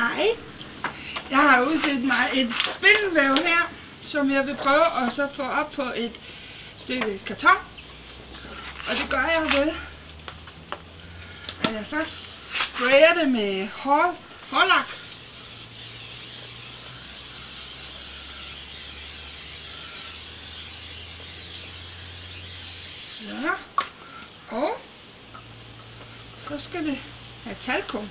Hej. Jeg har udset mig et spindelvæv her, som jeg vil prøve at så få op på et stykke karton. Og det gør jeg ved, at jeg først sprayer det med hårlak. Ja. Og så skal det have talkum.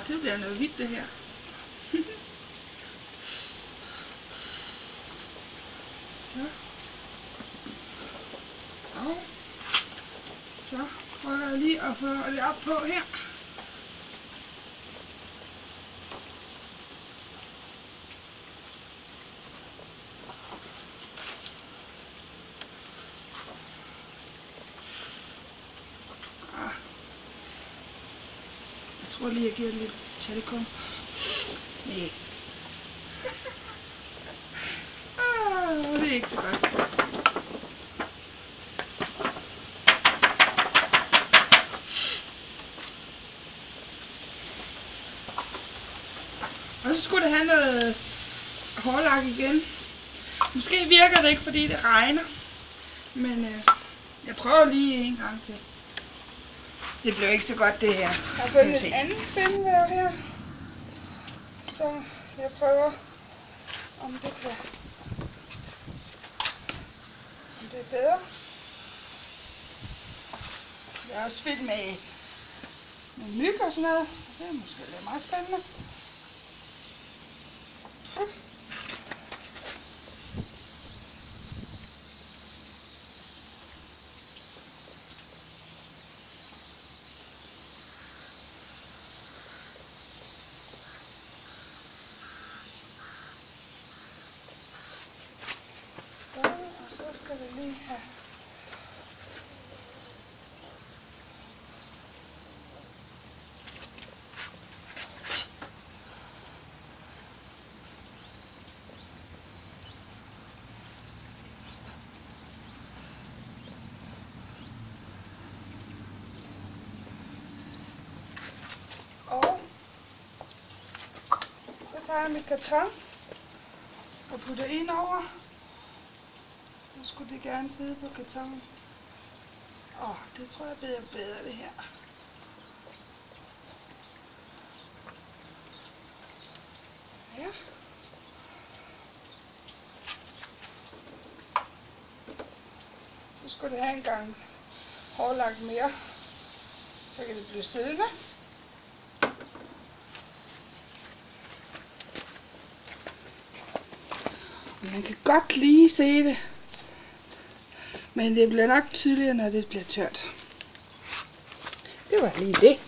Det bliver noget hvidt det her. Så. Og så prøver jeg lige at få det op på her. Jeg tror lige, jeg giver det lidt talkum. Nej. Det er ikke så godt. Og så skulle det have noget hårlak igen. Måske virker det ikke, fordi det regner. Men jeg prøver lige en gang til. Det blev ikke så godt det her. Jeg har fundet en anden spindelvæv her. Så jeg prøver, om det er bedre. Jeg har også fyldt med myg og sådan noget. Det er måske lidt meget spændende. Så skal vi lige have og så tager jeg mit karton og putter ind over. Nu skulle det gerne sidde på kartonen. Det tror jeg bliver bedre det her. Ja. Så skulle det have en gang hårlak mere. Så kan det blive siddende. Man kan godt lige se det. Men det bliver nok tydeligere, når det bliver tørt. Det var lige det.